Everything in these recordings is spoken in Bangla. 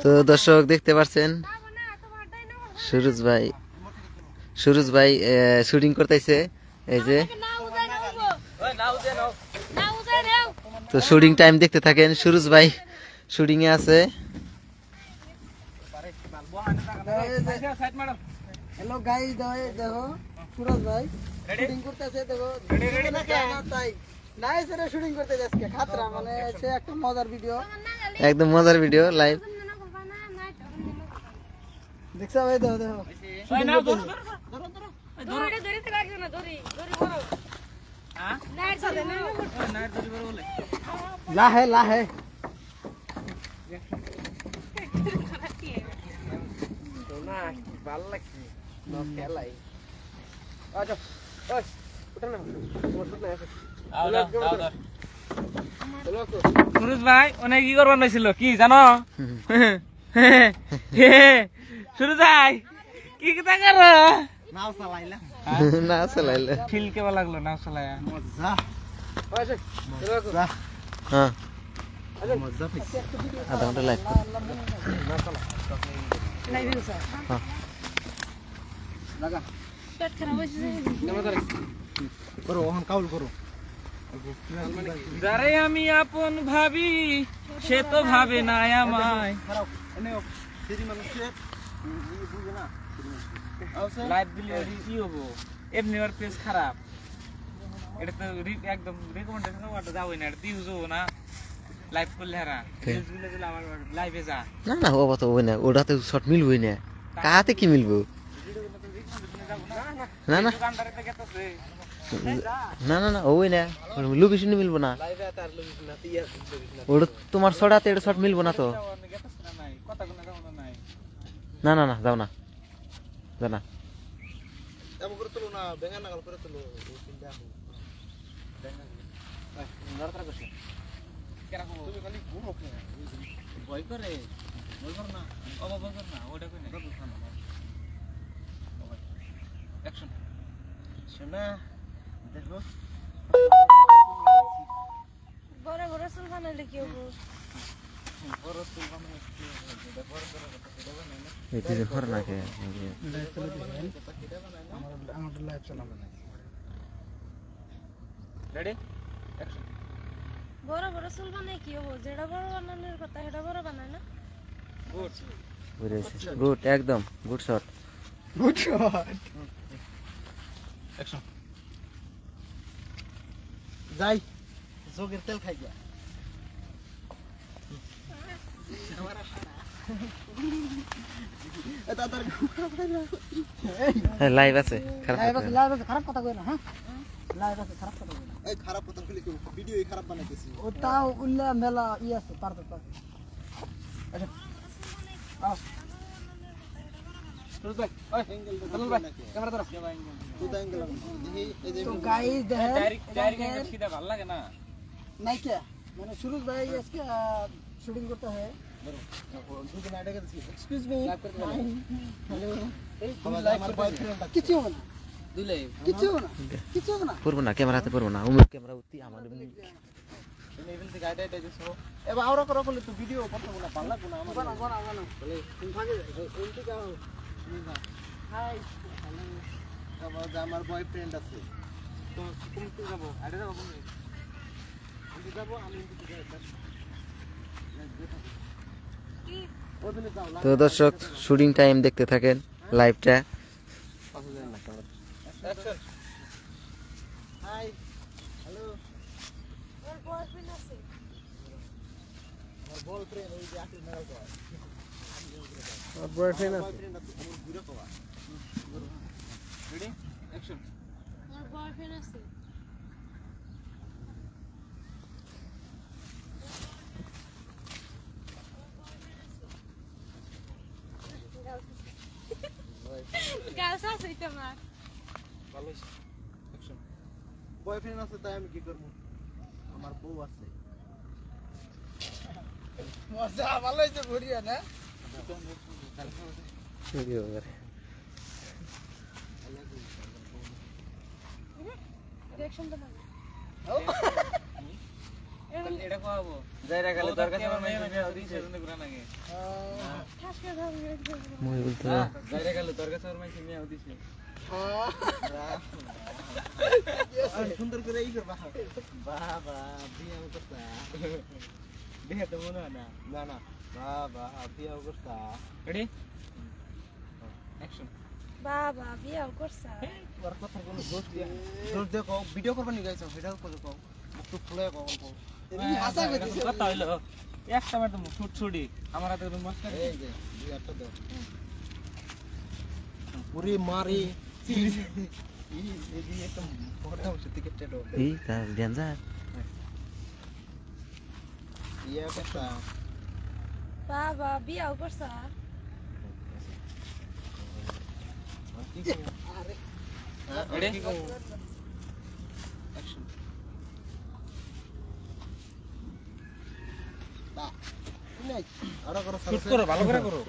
তো দর্শক দেখতে পাচ্ছেন সুরজ ভাই শুটিং করতেছে এই যে। তো শুটিং টাইম দেখতে থাকেন, সুরজ ভাই শুটিং এ আছে। হ্যালো গাইস, দেখো সুরজ ভাই শুটিং করতেছে, দেখো তাই নাইস রে শুটিং করতে যাচ্ছে খাতরা, মানে সে একটা মজার ভিডিও, একদম মজার ভিডিও লাইভ দেখছো ভাই? দেখো দেখো লাহে লাহে ভালো লাগছে খেলাই। আচ্ছা উঠে না সুরজ ভাই অনেক কি করবার নাইছিল কি জানো? সুরজ ভাই কি কথা করো? নাও চালাইলা না চালাইলে ফিল কেমন লাগলো নাও চালায়া? মজা হ্যাঁ মজা আধা ঘন্টা লাইভ লাগা করো ওহন কাউল করো। যারে আমি আপন ভাবি সে তো ভাবে না আমায়। লাইভ দিলে কি হবো? এমনি ওর পেজ খারাপ, এটা তো একদম রিকমেন্ডেশন ওটা যাবে না, এটা ইউজ হবো না। লাইভ করলে হারা রিলস গুলো দিলে আমার লাইভে যা না না ও তো ওই না, ওটাতে শর্ট মিলবই না, কাতে কি মিলবো? না না না না না ওই না লোকেশন মিলবো না, ওটা তোমার ছড়াতে এটা শর্ট মিলবো না তো। না না না যাও না, যাও না। ভয় করে ভয় কর না, ভয় কর না, ওটা কই না অ্যাকশন শোনা দেখো বড় বড় চুল বানাইলে কি হবো? বড় চুল বানাইলে কি হবে? এটা বড় বড় কথা এটা বানাই না, এটা যে ফর না কে আমার লাইভ চালাবো না। Ready action. বড় বড় চুল বানাই কি হবো? যেটা বড় বানানোর কথা সেটা বড় বানায় না। গুড গুড একদম good shot good shot action. যাই যোগের তেল খাই গা লাইভ আছে খারাপ খারাপ কথা কই না। হ্যাঁ লাইভ আছে খারাপ কথা কই না। এই খারাপ কথা কইলে কি ভিডিও খারাপ বানাইতেছি? ওটা উল্লা মেলা ই আছে পার পার। আচ্ছা আও সুরজ ভাই ওই অ্যাঙ্গেল চলো ভাই ক্যামেরা ধরো তুই তো অ্যাঙ্গেল দেখি এই যে তো গাইস দেখেন ডাইরেক্ট সিধা ভালো লাগে না নাই কে মানে সুরজ ভাই আজকে শুটিং করতে হয়। দুটো নাইট আগে দিছি এক্সকিউজ মি হ্যালো এই আমার বয়ফ্রেন্ড কিছু হবে না, দিলে কিছু হবে না, কিছু হবে না। পড়বো না, ক্যামেরাতে পড়বো না, উমুক ক্যামেরা উঠি আমাদের এই লেভেল থেকে গাইড দিছো এবার আওরা করো বলে তো ভিডিও করতে না ভালো লাগবে না আমার বানা বানা বানা বলে তুমি ভাগে এন্টি যাও হাই হ্যালো আমার বয়ফ্রেন্ড আছে তো তুমি কি যাবো আইডা যাবো তুমি আমি যাবো আমি এন্টি যাই কি ওদিকে যাও তো দর্শক শুটিং টাইম দেখতে থাকেন লাইভটা। অ্যাকশন। হাই হ্যালো ওর বয়ফ্রেন্ড আছে। আমার বয়ফ্রেন্ড ওই যে আকিল মেরাল কয় আমার বয়ফ্রেন্ড আছে আমার ঘুরে কওয়া। Ready action. ওর বয়ফ্রেন্ড আছে। গাছ আছে তোমার? ভালো অ্যাকশন। বয়ফ্রেন্ড আছে তাই আমি কি করব? আমার বউ আছে। মজা ভালো হইছে ভরিয়া না? রিঅ্যাকশন তো না। তাহলে এটা কোয়াবো যাইরা গেলে দরকার আমার মেয়ে দিছে রুনে গুরা নাকি ঠাসকে ধরবে মহিবুল তো যাইরা গেলে দরকার আমার মেয়ে নিয়ে দিছে সুন্দর করে ই করবা বাবা বিয়া করতা দেখে তো মনে হয় না না না বাবা বিয়া করতা রেডি অ্যাকশন বাবা বিয়াও করছা তোর কথা কোনো দোষ দিয়ে কও ভিডিও করবা নি গাইছো সেটাও করে কও মুখ তো খুলে কও অল্প এই হাসা করে দিছে কথা হইলো একটা বার তো ছুট ছুটি আমার হাতে তো মস্কা এই যে দুই একটা দাও পুরি মারি এই যে একটা ফটো হচ্ছে টিকেট দাও এই তার ডেঞ্জার ইয়া কথা বাবা বিয়াও করছা কি কও আরে রেডি অ্যাকশন বা নাই আরো করো শুট করো ভালো করে করো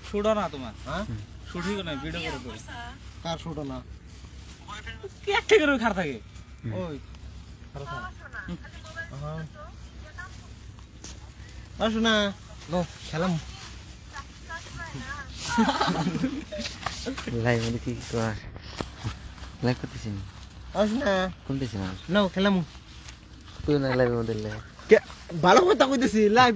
শুডো না তোমার হ্যাঁ শুটিও না ভিডিও করো তো কার শুটো না কি একটা করে খার থাকে ওই শোনা লো খেলাম লাইভ মধ্যে কি কর লাইভ করতেছি না শোনা কোনতেছি না নো খেলাম তুই না লাইভ মধ্যে ভালো কথা কইতেছি লাইভ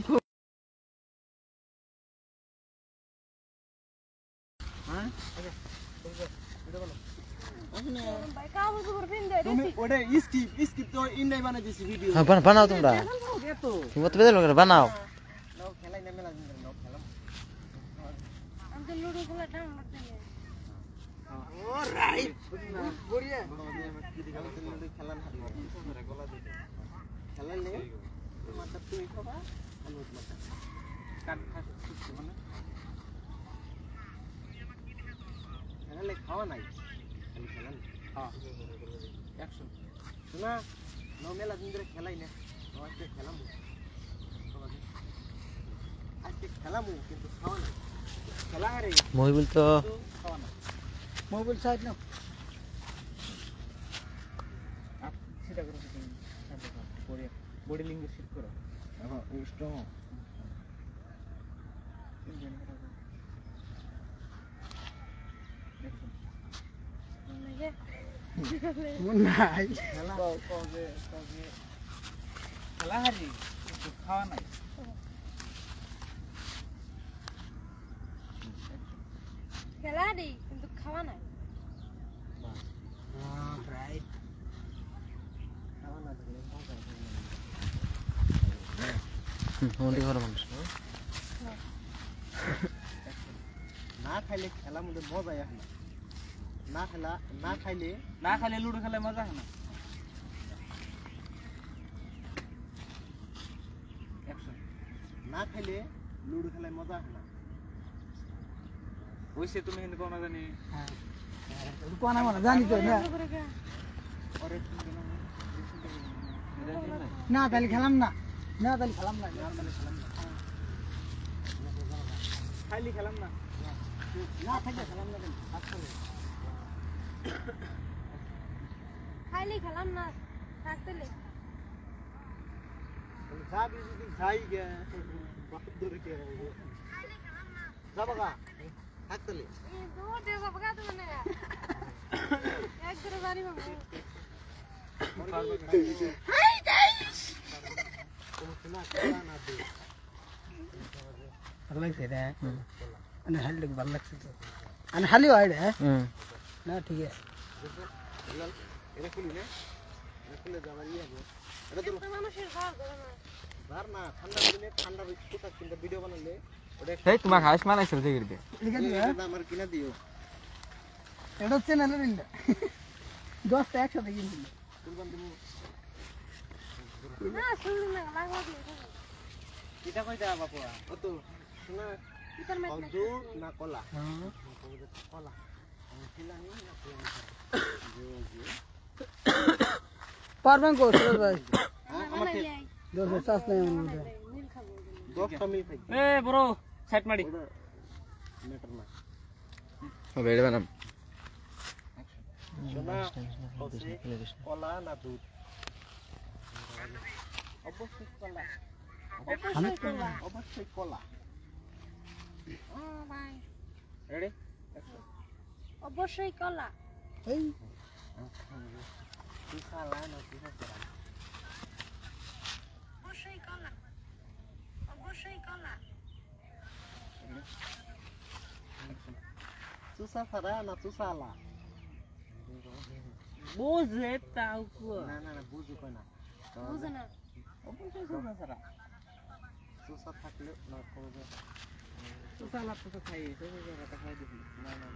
ভাই কাবু করে দিন দে তুমি ওটা স্কিপ তো ইন নাই বানাই দিছি ভিডিও হ্যাঁ বানাও তোমরা তো তুমি তো বেদল করে বানাও নাও খেলাই না মেলা দিন নাও খেলাম আমি তো লুডো খেলা ডাউনলোড দিই ও রাইট বড়িয়া খেলা না খেলালে মাথা তুমি খাবা আমি মাথা কাট খাচ্ছে মানে খেলালে খাওয়া নাই খালি খেলাম হ্যাঁ অ্যাকশন শোনা নাও মেলা দিন ধরে খেলাই না আজকে খেলাম আজকে খেলামু কিন্তু খাওয়া নাই খেলা রে মহিবুল তো খাওয়া না মোবাইল সাইড না সেটা করো তুমি বডি লিঙ্গের শিফট করো হ্যাঁ স্ট্রং নাই খেলা খেলা হারি কিন্তু খাওয়া নাই খেলা দিই কিন্তু খাওয়া নাই রাইট খাওয়া না দিলে মন্দির ঘর মানুষ না খাইলে খেলা মধ্যে মজা আসে না না খাইলে না খাইলে লুডো খেলে মজা হয় না অ্যাকশন না খাইলে লুডো খেলায় মজা আসে না ওইসে তুমি হিন্দু কোন জানি কোনা মনে জানি তো না ওরে না তাহলে খেলাম না না তাহলে খেলাম না খাইলি খেলাম না না থাকলে খেলাম না খাইলে খেলাম না থাকতেলে যাবি যদি যাই গে বাপ ধরে কে যাবা গা থাকতলে এই দৌড় দিয়ে যাবো গা তুমি না এক করে বাড়ি বাবু ভালো লাগছে রে মানে হালি লোক ভালো লাগছে তো মানে হালি হয় রে না ঠিক আছে এটা খুলি না এটা খুলে যাবার ইয়ে হবে এটা তো একটা মানুষের ঘর করে না বার না ঠান্ডা দিনে ঠান্ডা কোথা কিনতে ভিডিও বানালে ওটা এই তোমার হাউস মানাইছ দেখি দিবে এটা আমার কিনা দিও এটা চ্যানেলের ইন্ডা 10টা একসাথে কিনছিল কুরবান দিমু না শুনলি না লাগবা দিয়ে এটা কই দা বাপু ও তো শোনা ইতার মাইক কজু না কলা কলা খিলানি না পারবেন কো সুরজ ভাই আমার লাই দশ চাষ নাই আমার মধ্যে নীল খাবো 10টা মিল খাই এ বড় সাইড মারি ম্যাটার না হবে এটা বানাম শোনা কলা না দুধ অবশ্যই কলা অবশ্যই কলা অবশ্যই কলা রেডি অবশ্যই কলা এই অবশ্যই কলা অবশ্যই কলা চুষা ছাড়া না চুষালা বুঝে তাও কো না না না বুঝু কই না বুঝে না অবশ্যই সুসা সারা চুষা থাকলে না করবে সুসা লাভ তো খাই সুসা সারা খাই দিবি না না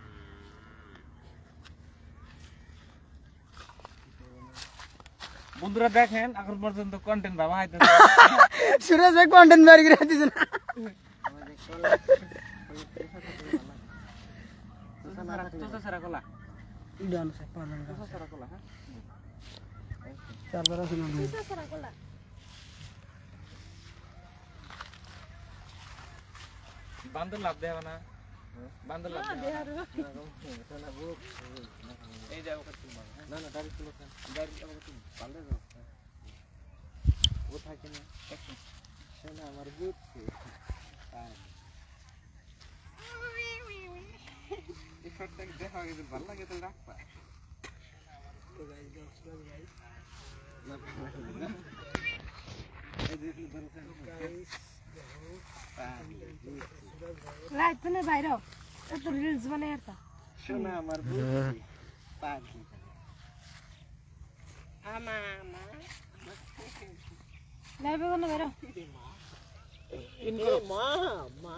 বন্ধুরা দেখেন এখন পর্যন্ত কন্টেন্ট বাবা হাইতে সুরেশ ভাই কন্টেন্ট বের করে দিছেন আমাদের কলা সুসা সারা কলা ইডান সে পালন সুসা সারা কলা হ্যাঁ চারবার আছে না সুসা সারা কলা বান্দর লাভ দেবে না বান্দর লাভ দেবে এই যাও কত না না গাড়ি তুলো গাড়ি যাবো কত পালে যাও ও থাকে না শোনা আমার বুঝছে এই শটটা দেখা গেছে ভালো লাগে তো রাখবা তো গাইস গাইস এই যে গাইস লাইট তো না বাইরে তো রিলস বানায় আর শোনা আমার বুঝছে পাখি আমা আমা লাইভে বানা বাইরে মা মা